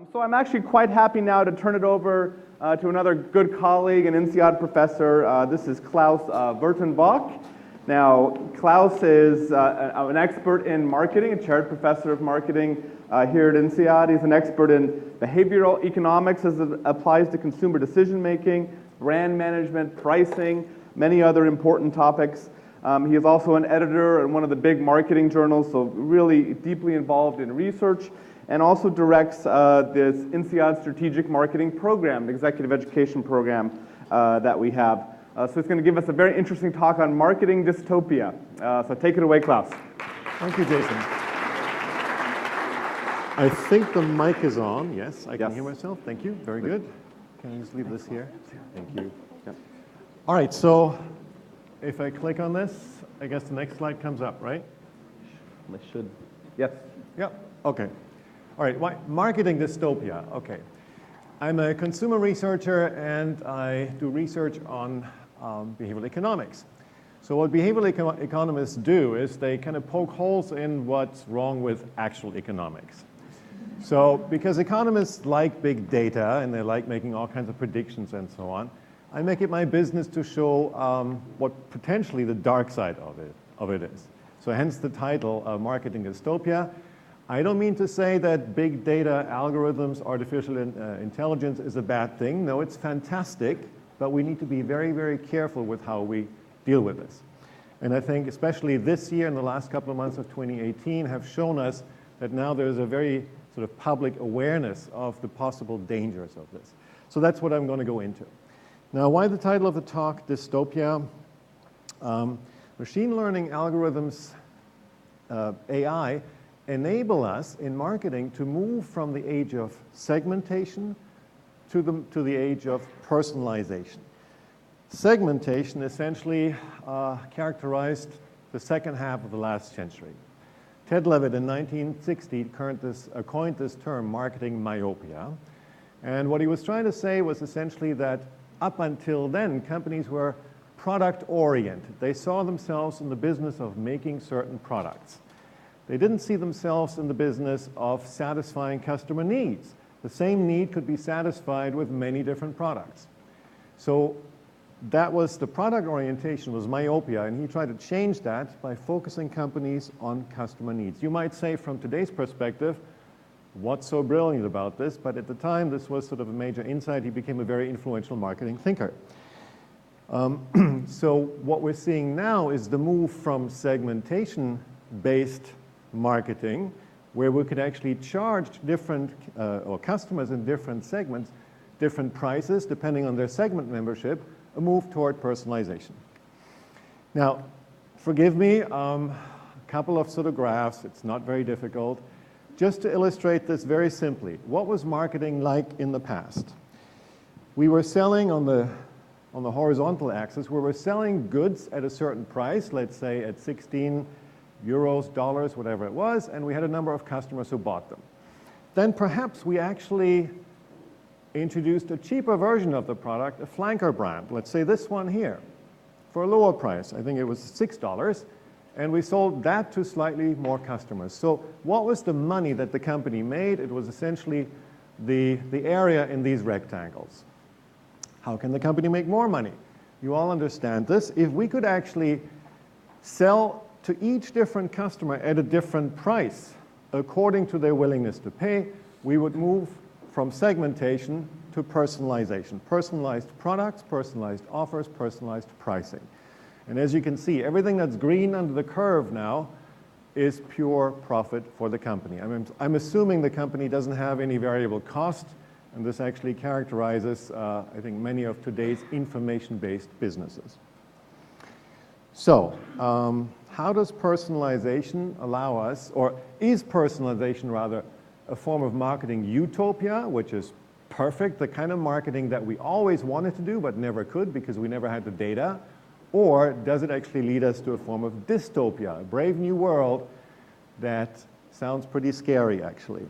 So I'm actually quite happy now to turn it over to another good colleague and INSEAD professor. This is Klaus Wertenbroch. Now, Klaus is an expert in marketing, a chaired professor of marketing here at INSEAD. He's an expert in behavioral economics as it applies to consumer decision-making, brand management, pricing, many other important topics. He is also an editor in one of the big marketing journals, so really deeply involved in research, and also directs this INSEAD strategic marketing program, the executive education program that we have. So he's going to give us a very interesting talk on marketing dystopia. So take it away, Klaus. Thank you, Jason. I think the mic is on. Yes, I can hear myself. Thank you. Very good. Can I just leave this here? Thank you. Yep. All right, so if I click on this, I guess the next slide comes up, right? It should. Yes. Yep. Okay. All right, marketing dystopia. Okay. I'm a consumer researcher and I do research on behavioral economics. So what behavioral economists do is they kind of poke holes in what's wrong with actual economics. So because economists like big data and they like making all kinds of predictions and so on, I make it my business to show what potentially the dark side of it is. So hence the title, Marketing Dystopia. I don't mean to say that big data, algorithms, artificial intelligence is a bad thing. No, it's fantastic, but we need to be very, very careful with how we deal with this. And I think especially this year and the last couple of months of 2018 have shown us that now there's a very sort of public awareness of the possible dangers of this. So that's what I'm going to go into. Now, why the title of the talk, Dystopia? Machine learning algorithms, AI, enable us in marketing to move from the age of segmentation to the age of personalization. Segmentation essentially characterized the second half of the last century. Ted Levitt in 1960 coined this term, marketing myopia. And what he was trying to say was essentially that up until then, companies were product-oriented. They saw themselves in the business of making certain products. They didn't see themselves in the business of satisfying customer needs. The same need could be satisfied with many different products. So that was the product orientation, was myopia, and he tried to change that by focusing companies on customer needs. You might say from today's perspective, what's so brilliant about this? But at the time, this was sort of a major insight. He became a very influential marketing thinker. So what we're seeing now is the move from segmentation-based marketing, where we could actually charge different or customers in different segments, different prices depending on their segment membership, a move toward personalization. Now, forgive me, a couple of sort of graphs, it's not very difficult. Just to illustrate this very simply, what was marketing like in the past? We were selling on the horizontal axis, we were selling goods at a certain price, let's say at 16 euros, dollars, whatever it was, and we had a number of customers who bought them. Then perhaps we actually introduced a cheaper version of the product, a flanker brand, let's say this one here, for a lower price. I think it was $6, and we sold that to slightly more customers. So what was the money that the company made? It was essentially the area in these rectangles. How can the company make more money? You all understand this. If we could actually sell to each different customer at a different price, according to their willingness to pay, we would move from segmentation to personalization. Personalized products, personalized offers, personalized pricing. And as you can see, everything that's green under the curve now is pure profit for the company. I'm assuming the company doesn't have any variable cost, and this actually characterizes, I think, many of today's information-based businesses. So, how does personalization allow us, or is personalization rather, a form of marketing utopia, which is perfect, the kind of marketing that we always wanted to do but never could because we never had the data? Or does it actually lead us to a form of dystopia, a brave new world that sounds pretty scary actually?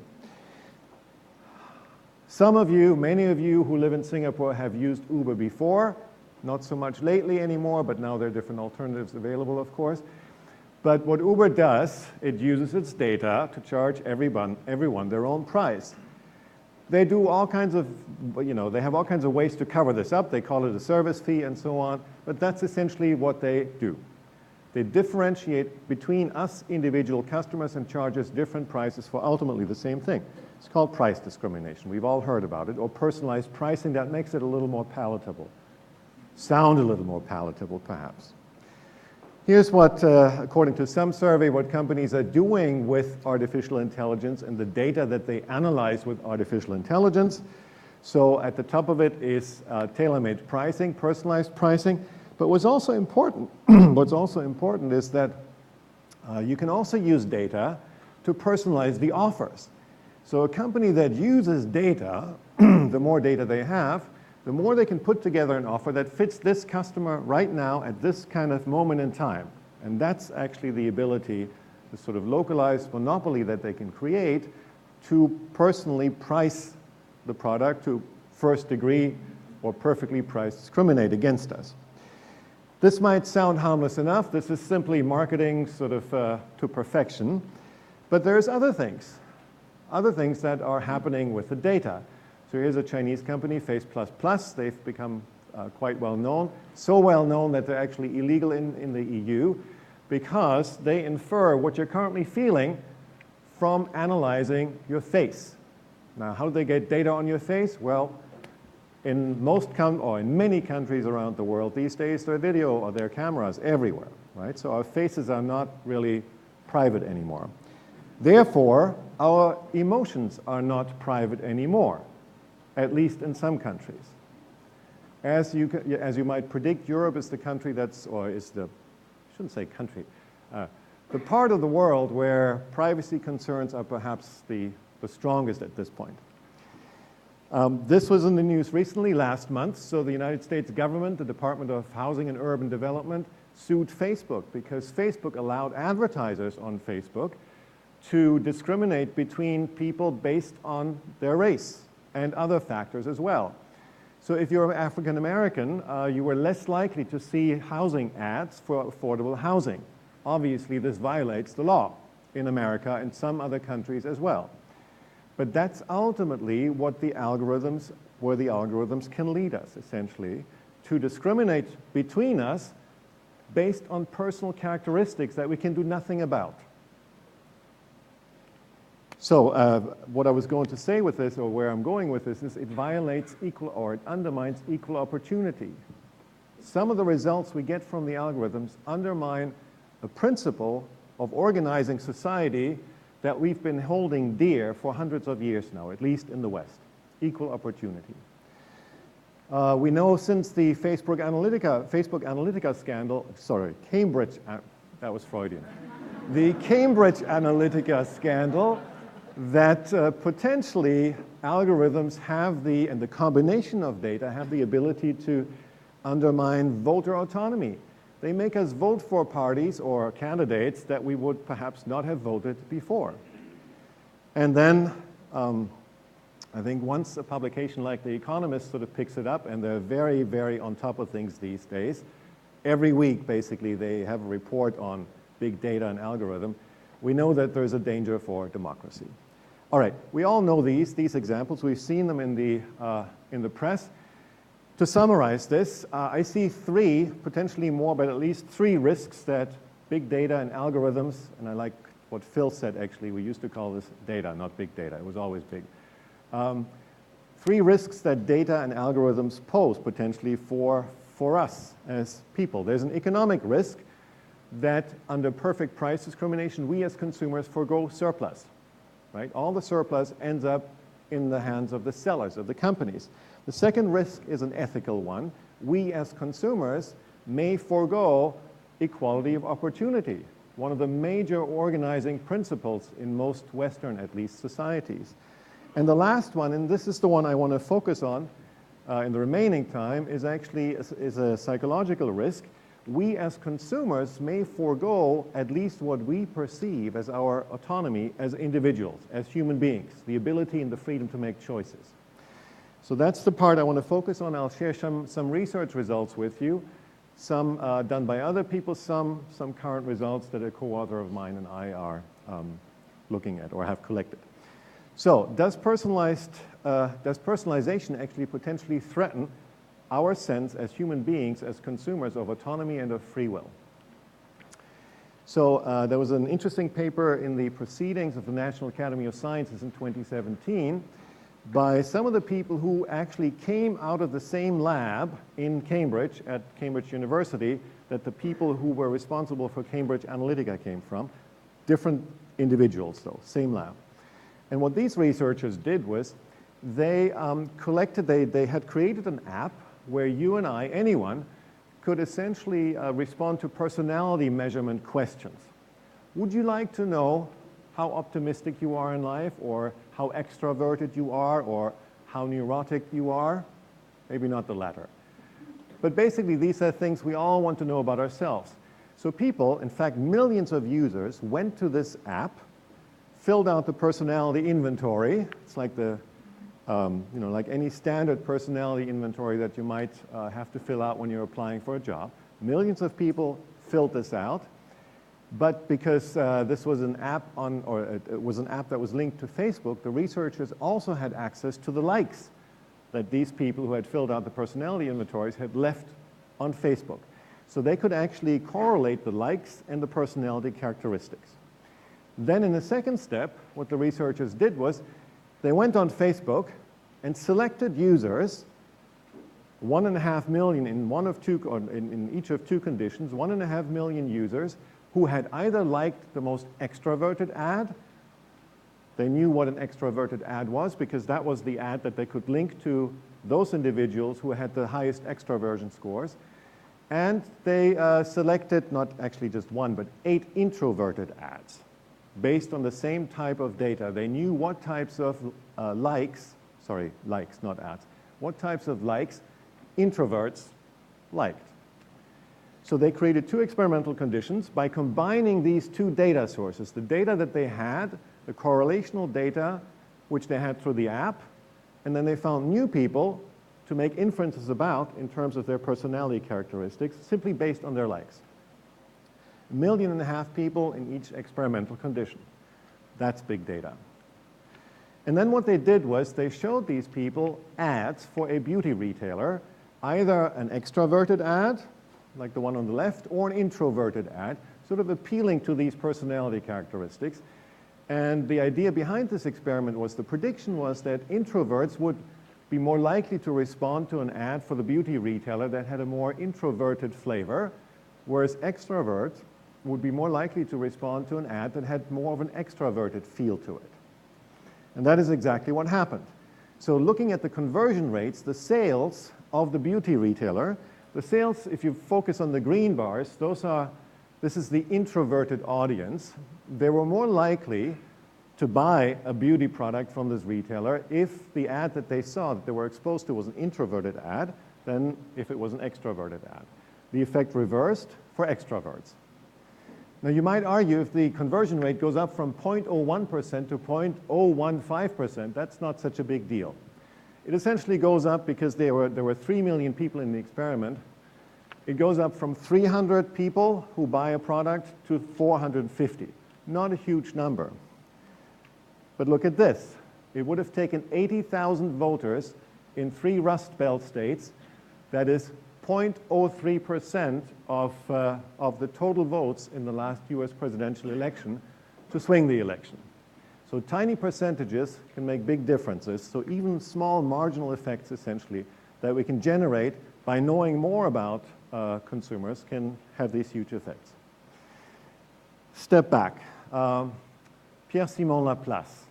Some of you, many of you who live in Singapore have used Uber before, not so much lately anymore, but now there are different alternatives available, of course. But what Uber does, it uses its data to charge everyone their own price. They do all kinds of, they have all kinds of ways to cover this up. They call it a service fee and so on, but that's essentially what they do. They differentiate between us individual customers and charge us different prices for ultimately the same thing. It's called price discrimination. We've all heard about it, or personalized pricing. That makes it a little more palatable. Sound a little more palatable, perhaps. Here's what, according to some survey, what companies are doing with artificial intelligence and the data that they analyze with artificial intelligence. So at the top of it is tailor-made pricing, personalized pricing. But what's also important, is that you can also use data to personalize the offers. So a company that uses data, the more data they have, the more they can put together an offer that fits this customer right now at this kind of moment in time. And that's actually the ability, the sort of localized monopoly that they can create to personally price the product to first degree or perfectly priced discriminate against us. This might sound harmless enough. This is simply marketing sort of to perfection. But there's other things that are happening with the data. So here's a Chinese company, Face++. They've become quite well known. So well known that they're actually illegal in the EU because they infer what you're currently feeling from analyzing your face. Now, how do they get data on your face? Well, in many countries around the world these days, there are video or there are cameras everywhere, right? So our faces are not really private anymore. Therefore, our emotions are not private anymore, at least in some countries. As you might predict, Europe is the country the part of the world where privacy concerns are perhaps the strongest at this point. This was in the news recently, last month. So the United States government, the Department of Housing and Urban Development, sued Facebook because Facebook allowed advertisers on Facebook to discriminate between people based on their race and other factors as well. So if you're African American, you were less likely to see housing ads for affordable housing. Obviously, this violates the law in America and some other countries as well. But that's ultimately where the algorithms can lead us, essentially, to discriminate between us based on personal characteristics that we can do nothing about. So what I was going to say with this, or where I'm going with this, is it violates it undermines equal opportunity. Some of the results we get from the algorithms undermine a principle of organizing society that we've been holding dear for hundreds of years now, at least in the West, equal opportunity. We know since the Facebook Analytica scandal, that was Freudian. The Cambridge Analytica scandal, that potentially algorithms and the combination of data have the ability to undermine voter autonomy. They make us vote for parties or candidates that we would perhaps not have voted before. And then I think once a publication like The Economist sort of picks it up, and they're very, very on top of things these days, every week basically they have a report on big data and algorithm, we know that there's a danger for democracy. All right, we all know these examples. We've seen them in the press. To summarize this, I see three, potentially more, but at least three risks that big data and algorithms, and I like what Phil said actually, we used to call this data, not big data. It was always big. Three risks that data and algorithms pose potentially for us as people. There's an economic risk that under perfect price discrimination, we as consumers forgo surplus. Right? All the surplus ends up in the hands of the sellers, of the companies. The second risk is an ethical one. We as consumers may forgo equality of opportunity, one of the major organizing principles in most Western, at least, societies. And the last one, and this is the one I want to focus on in the remaining time, is actually a psychological risk. We as consumers may forgo at least what we perceive as our autonomy as individuals, as human beings, the ability and the freedom to make choices. So that's the part I want to focus on. I'll share some research results with you, some done by other people, some current results that a co-author of mine and I are looking at or have collected. So does personalization actually potentially threaten our sense as human beings, as consumers, of autonomy and of free will? So there was an interesting paper in the Proceedings of the National Academy of Sciences in 2017 by some of the people who actually came out of the same lab in Cambridge, at Cambridge University, that the people who were responsible for Cambridge Analytica came from. Different individuals, though, same lab. And what these researchers did was they had created an app where you and I, anyone, could essentially respond to personality measurement questions. Would you like to know how optimistic you are in life, or how extroverted you are, or how neurotic you are? Maybe not the latter. But basically, these are things we all want to know about ourselves. So people, in fact, millions of users, went to this app, filled out the personality inventory. It's like like any standard personality inventory that you might have to fill out when you're applying for a job. Millions of people filled this out. But because this was an app it was an app that was linked to Facebook, the researchers also had access to the likes that these people who had filled out the personality inventories had left on Facebook. So they could actually correlate the likes and the personality characteristics. Then in the second step, what the researchers did was they went on Facebook and selected users, 1.5 million in each of two conditions, 1.5 million users who had either liked the most extroverted ad. They knew what an extroverted ad was because that was the ad that they could link to those individuals who had the highest extroversion scores. And they selected not actually just one, but 8 introverted ads based on the same type of data. They knew what types of likes, not ads, what types of likes introverts liked. So they created 2 experimental conditions by combining these 2 data sources, the data that they had, the correlational data which they had through the app, and then they found new people to make inferences about in terms of their personality characteristics simply based on their likes. 1.5 million people in each experimental condition. That's big data. And then what they did was they showed these people ads for a beauty retailer, either an extroverted ad, like the one on the left, or an introverted ad, sort of appealing to these personality characteristics. And the idea behind this experiment was the prediction was that introverts would be more likely to respond to an ad for the beauty retailer that had a more introverted flavor, whereas extroverts would be more likely to respond to an ad that had more of an extroverted feel to it. And that is exactly what happened. So looking at the conversion rates, the sales of the beauty retailer, the sales, if you focus on the green bars, this is the introverted audience. They were more likely to buy a beauty product from this retailer if the ad that they saw that they were exposed to was an introverted ad than if it was an extroverted ad. The effect reversed for extroverts. Now you might argue if the conversion rate goes up from 0.01% to 0.015%, that's not such a big deal. It essentially goes up because there were 3 million people in the experiment. It goes up from 300 people who buy a product to 450. Not a huge number. But look at this. It would have taken 80,000 voters in 3 Rust Belt states, that is 0.03% of the total votes in the last US presidential election, to swing the election. So tiny percentages can make big differences. So even small marginal effects, essentially, that we can generate by knowing more about consumers can have these huge effects. Step back. Pierre-Simon Laplace,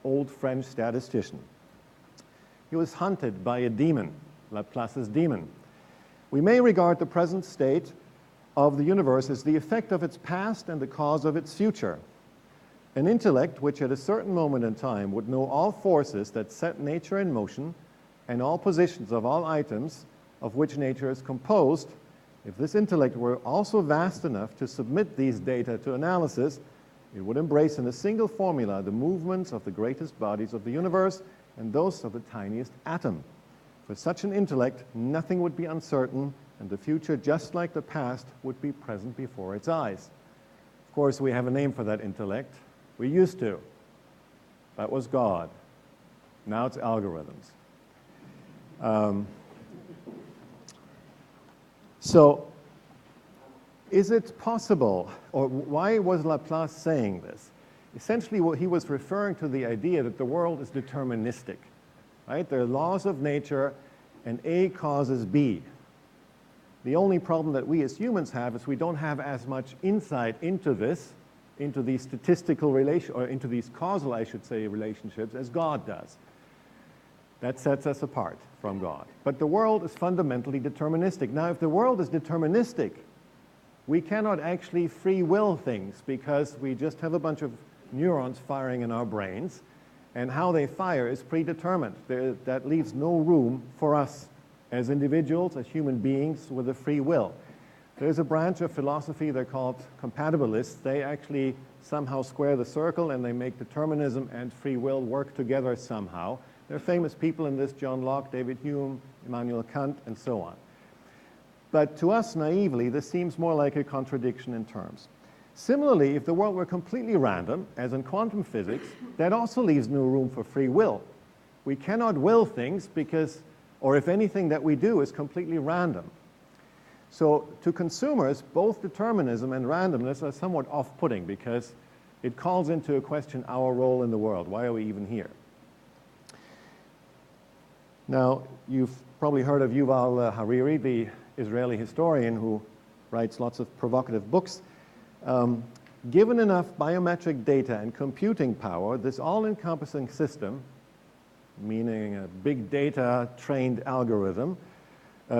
old French statistician. He was hunted by a demon, Laplace's demon. We may regard the present state of the universe as the effect of its past and the cause of its future. An intellect which at a certain moment in time would know all forces that set nature in motion and all positions of all items of which nature is composed, if this intellect were also vast enough to submit these data to analysis, it would embrace in a single formula the movements of the greatest bodies of the universe and those of the tiniest atom. For such an intellect, nothing would be uncertain, and the future, just like the past, would be present before its eyes. Of course, we have a name for that intellect. We used to. That was God. Now it's algorithms. So is it possible, or why was Laplace saying this? Essentially, what he was referring to the idea that the world is deterministic, right? There are laws of nature, and A causes B. The only problem that we as humans have is we don't have as much insight into this, into these statistical relation, or into these causal, I should say, relationships as God does. That sets us apart from God. But the world is fundamentally deterministic. Now, if the world is deterministic, we cannot actually free will things because we just have a bunch of neurons firing in our brains, and how they fire is predetermined. That leaves no room for us as individuals, as human beings with a free will. There's a branch of philosophy, they're called compatibilists. They actually somehow square the circle and they make determinism and free will work together somehow. There are famous people in this: John Locke, David Hume, Immanuel Kant, and so on. But to us, naively, this seems more like a contradiction in terms. Similarly, if the world were completely random, as in quantum physics, that also leaves no room for free will. We cannot will things because, or if anything that we do is completely random. So to consumers, both determinism and randomness are somewhat off-putting because it calls into a question our role in the world. Why are we even here? Now, you've probably heard of Yuval Harari, the Israeli historian who writes lots of provocative books. Given enough biometric data and computing power, this all-encompassing system, meaning a big data trained algorithm,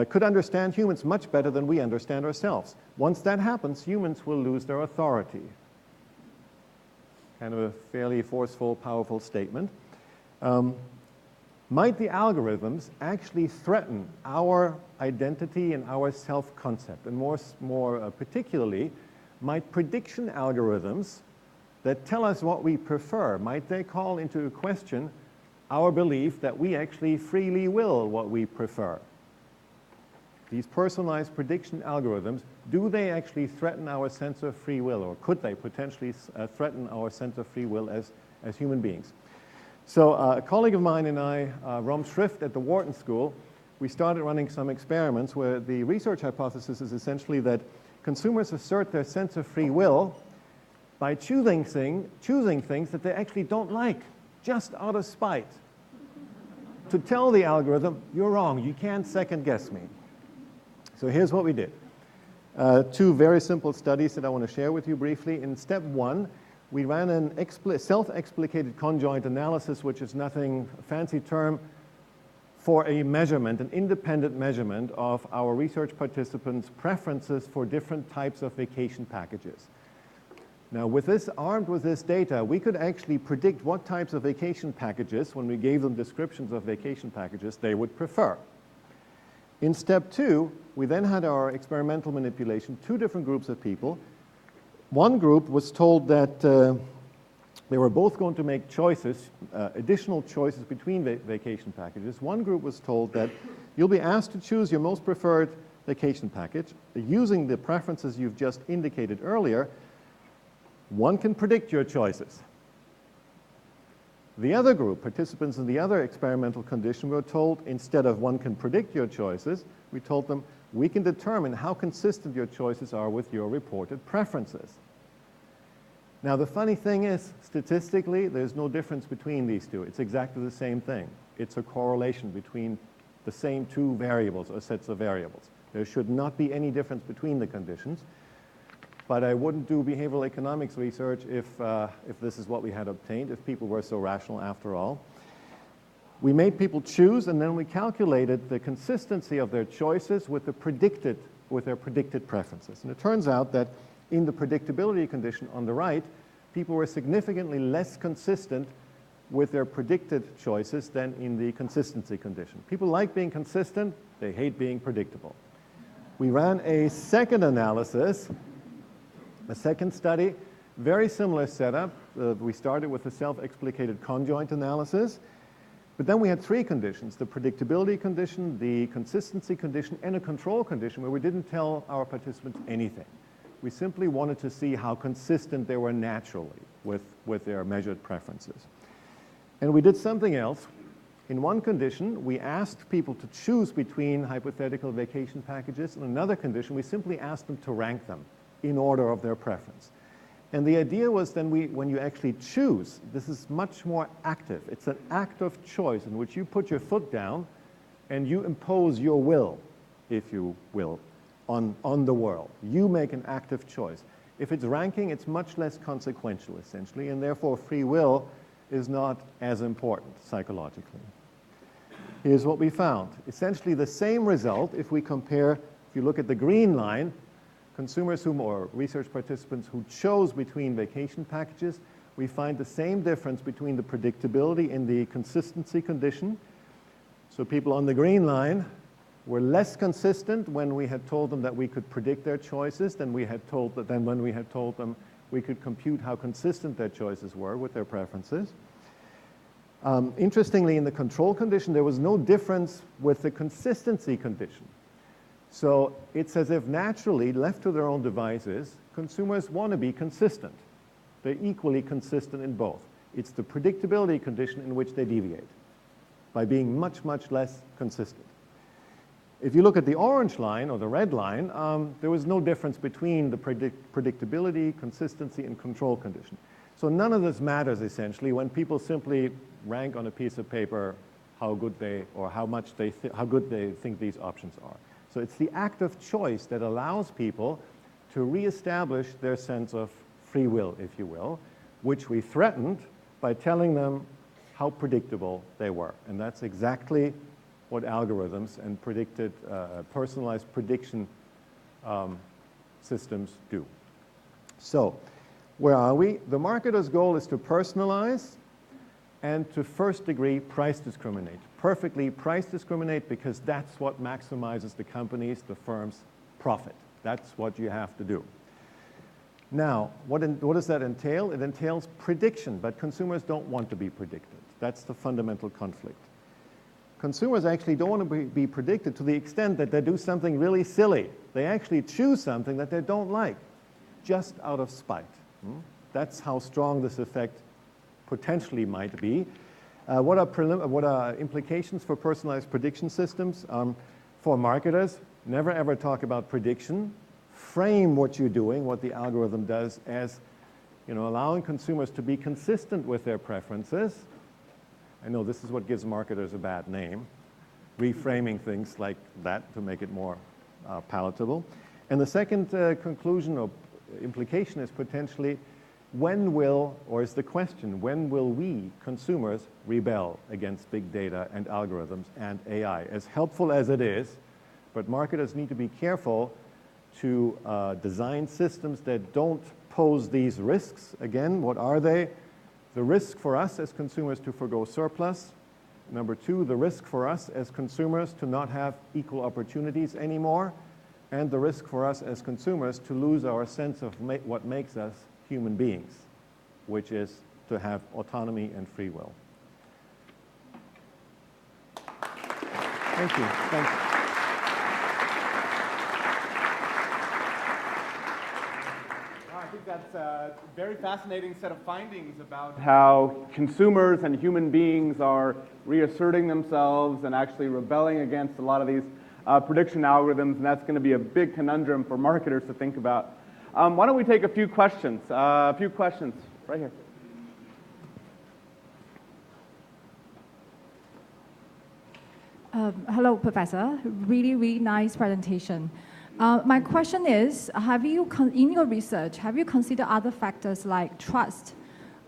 could understand humans much better than we understand ourselves. Once that happens, humans will lose their authority. Kind of a fairly forceful, powerful statement. Might the algorithms actually threaten our identity and our self-concept? And more particularly, might prediction algorithms that tell us what we prefer, might they call into question our belief that we actually freely will what we prefer? These personalized prediction algorithms, do they actually threaten our sense of free will, or could they potentially threaten our sense of free will as human beings? So a colleague of mine and I, Rom Schrift at the Wharton School, we started running some experiments where the research hypothesis is essentially that consumers assert their sense of free will by choosing things that they actually don't like, just out of spite, to tell the algorithm, you're wrong, you can't second guess me. So here's what we did. Two very simple studies that I want to share with you briefly. In step one, we ran an self-explicated conjoint analysis, which is nothing, a fancy term for a measurement, an independent measurement of our research participants' preferences for different types of vacation packages. Now, with this, armed with this data, we could actually predict what types of vacation packages, when we gave them descriptions of vacation packages, they would prefer. In step two, we then had our experimental manipulation, two different groups of people. One group was told that they were both going to make choices, additional choices between vacation packages. One group was told that you'll be asked to choose your most preferred vacation package. Using the preferences you've just indicated earlier, one can predict your choices. The other group, participants in the other experimental condition, were told instead of one can predict your choices, we told them we can determine how consistent your choices are with your reported preferences. Now, the funny thing is, statistically, there's no difference between these two. It's exactly the same thing. It's a correlation between the same two variables or sets of variables. There should not be any difference between the conditions. But I wouldn't do behavioral economics research if this is what we had obtained, if people were so rational after all. We made people choose, and then we calculated the consistency of their choices with their predicted preferences. And it turns out that in the predictability condition on the right, people were significantly less consistent with their predicted choices than in the consistency condition. People like being consistent, they hate being predictable. We ran a second analysis, a second study, very similar setup. We started with a self-explicated conjoint analysis, but then we had three conditions: the predictability condition, the consistency condition, and a control condition where we didn't tell our participants anything. We simply wanted to see how consistent they were naturally with their measured preferences. And we did something else. In one condition, we asked people to choose between hypothetical vacation packages. In another condition, we simply asked them to rank them in order of their preference. And the idea was then when you actually choose, this is much more active. It's an act of choice in which you put your foot down and you impose your will, if you will, on the world. You make an active choice. If it's ranking, it's much less consequential, essentially, and therefore free will is not as important psychologically. Here's what we found. Essentially the same result if we compare, if you look at the green line, consumers or research participants who chose between vacation packages, we find the same difference between the predictability and the consistency condition. So people on the green line were less consistent when we had told them that we could predict their choices than when we had told them we could compute how consistent their choices were with their preferences. Interestingly, in the control condition, there was no difference with the consistency condition. So it's as if naturally, left to their own devices, consumers want to be consistent. They're equally consistent in both. It's the predictability condition in which they deviate by being much, much less consistent. If you look at the orange line or the red line, there was no difference between the predictability, consistency, and control condition. So none of this matters essentially when people simply rank on a piece of paper how good they think these options are. So it's the act of choice that allows people to reestablish their sense of free will, if you will, which we threatened by telling them how predictable they were. And that's exactly what algorithms and personalized prediction systems do. So where are we? The marketer's goal is to personalize and to first degree price discriminate. Perfectly price discriminate because that's what maximizes the company's, the firm's profit. That's what you have to do. Now, what does that entail? It entails prediction, but consumers don't want to be predicted. That's the fundamental conflict. Consumers actually don't want to be predicted to the extent that they do something really silly. They actually choose something that they don't like, just out of spite. That's how strong this effect potentially might be. What are implications for personalized prediction systems? For marketers, never ever talk about prediction. Frame what you're doing, what the algorithm does, as allowing consumers to be consistent with their preferences. I know this is what gives marketers a bad name, reframing things like that to make it more palatable. And the second conclusion or implication is potentially when will we, consumers, rebel against big data and algorithms and AI? As helpful as it is, but marketers need to be careful to design systems that don't pose these risks. Again, what are they? The risk for us as consumers to forgo surplus. Number two, the risk for us as consumers to not have equal opportunities anymore. And the risk for us as consumers to lose our sense of what makes us human beings, which is to have autonomy and free will. Thank you. Thanks. I think that's a very fascinating set of findings about how consumers and human beings are reasserting themselves and actually rebelling against a lot of these prediction algorithms, and that's going to be a big conundrum for marketers to think about. Why don't we take a few questions? Right here. Hello, Professor. Really, really nice presentation. My question is, in your research, have you considered other factors like trust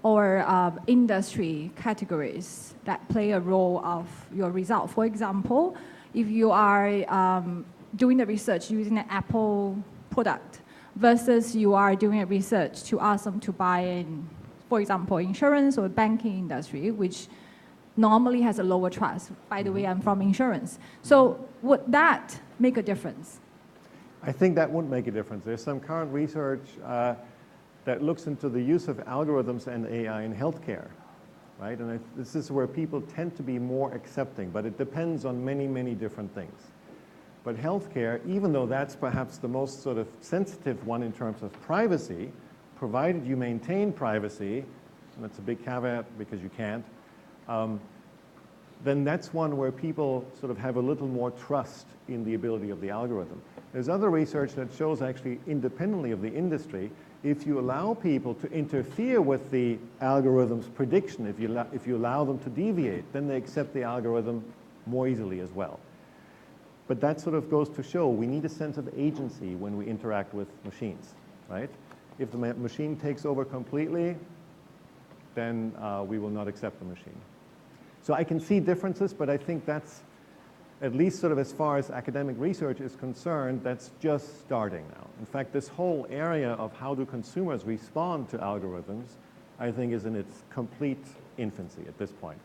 or industry categories that play a role of your result? For example, if you are doing the research using an Apple product versus you are doing a research to ask them to buy in, for example, insurance or banking industry, which normally has a lower trust. By the way, I'm from insurance. So would that make a difference? I think that wouldn't make a difference. There's some current research that looks into the use of algorithms and AI in healthcare, right? And this is where people tend to be more accepting, but it depends on many, many different things. But healthcare, even though that's perhaps the most sort of sensitive one in terms of privacy, provided you maintain privacy, and that's a big caveat because you can't, then that's one where people sort of have a little more trust in the ability of the algorithm. There's other research that shows actually independently of the industry, if you allow people to interfere with the algorithm's prediction, if you allow them to deviate, then they accept the algorithm more easily as well. But that sort of goes to show we need a sense of agency when we interact with machines, right? If the machine takes over completely, then we will not accept the machine. So I can see differences, but I think that's, at least sort of as far as academic research is concerned, that's just starting now. In fact, this whole area of how do consumers respond to algorithms, I think is in its complete infancy at this point.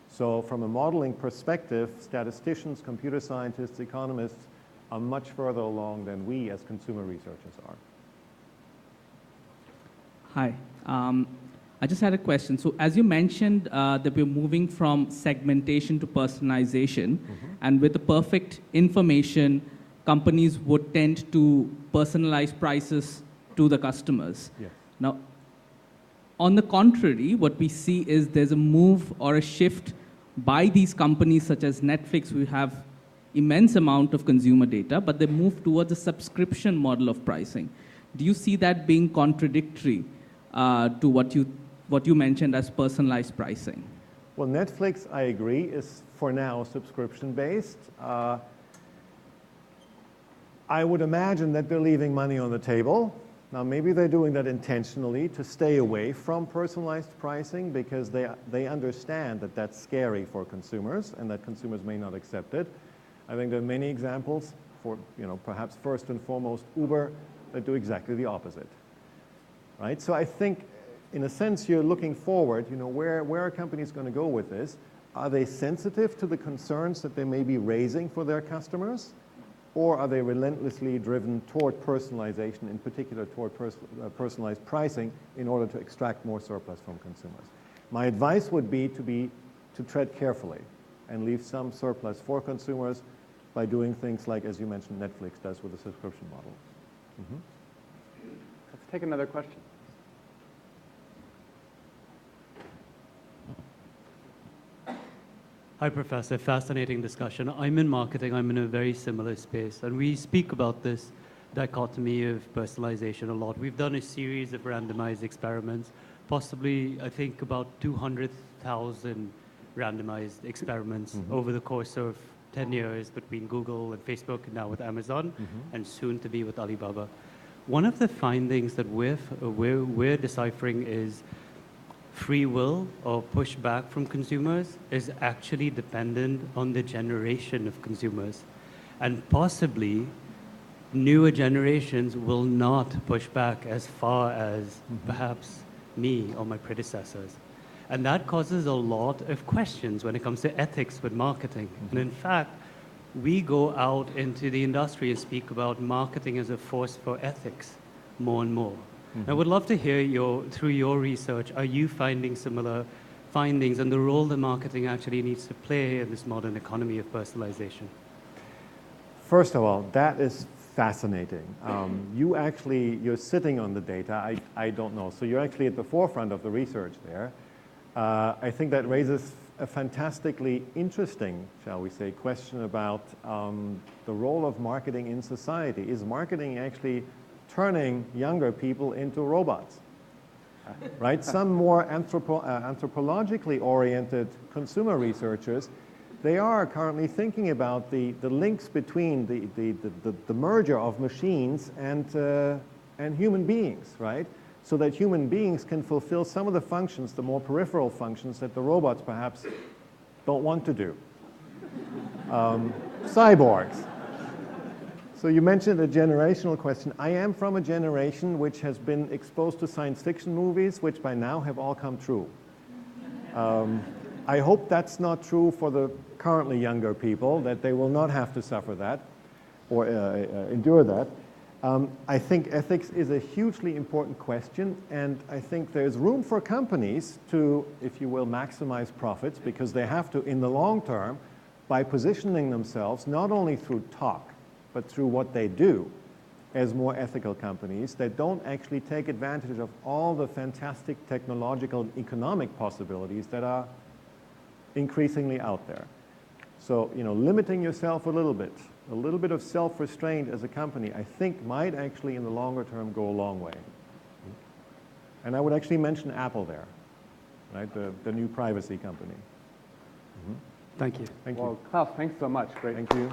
So from a modeling perspective, statisticians, computer scientists, economists are much further along than we as consumer researchers are. Hi. I just had a question. So as you mentioned that we're moving from segmentation to personalization, and with the perfect information, companies would tend to personalize prices to the customers. Yes. Now, on the contrary, what we see is there's a move or a shift by these companies such as Netflix, who have immense amount of consumer data, but they move towards a subscription model of pricing. Do you see that being contradictory to what you mentioned as personalized pricing? Well, Netflix, I agree, is for now subscription-based. I would imagine that they're leaving money on the table. Now, maybe they're doing that intentionally to stay away from personalized pricing because they understand that that's scary for consumers and that consumers may not accept it. I think there are many examples for, perhaps first and foremost, Uber, that do exactly the opposite, right? So I think, in a sense, you're looking forward, where are companies going to go with this? Are they sensitive to the concerns that they may be raising for their customers? Or are they relentlessly driven toward personalization, in particular toward personalized pricing, in order to extract more surplus from consumers? My advice would be to tread carefully and leave some surplus for consumers by doing things like, as you mentioned, Netflix does with a subscription model. Let's take another question. Hi, Professor. Fascinating discussion. I'm in marketing. I'm in a very similar space. And we speak about this dichotomy of personalization a lot. We've done a series of randomized experiments, possibly, I think, about 200,000 randomized experiments over the course of 10 years between Google and Facebook, and now with Amazon, and soon to be with Alibaba. One of the findings that we're deciphering is free will or pushback from consumers is actually dependent on the generation of consumers. And possibly, newer generations will not push back as far as perhaps me or my predecessors. And that causes a lot of questions when it comes to ethics with marketing. And in fact, we go out into the industry and speak about marketing as a force for ethics more and more. I would love to hear through your research, are you finding similar findings and the role that marketing actually needs to play in this modern economy of personalization? First of all, that is fascinating. You're sitting on the data. I don't know. So you're actually at the forefront of the research there. I think that raises a fantastically interesting, shall we say, question about the role of marketing in society. Is marketing actually turning younger people into robots, right? Some more anthropologically oriented consumer researchers, they are currently thinking about the links between the merger of machines and human beings, right? So that human beings can fulfill some of the functions, the more peripheral functions that the robots perhaps don't want to do. Cyborgs. So you mentioned a generational question. I am from a generation which has been exposed to science fiction movies, which by now have all come true. I hope that's not true for the currently younger people, that they will not have to suffer that or endure that. I think ethics is a hugely important question, and I think there's room for companies to, if you will, maximize profits, because they have to, in the long term, by positioning themselves not only through talk, but through what they do as more ethical companies that don't actually take advantage of all the fantastic technological and economic possibilities that are increasingly out there. So, limiting yourself a little bit of self-restraint as a company, I think might actually in the longer term go a long way. And I would actually mention Apple there, right? The new privacy company. Thank you. Thank you. Well, Klaus, thanks so much. Great. Thank you.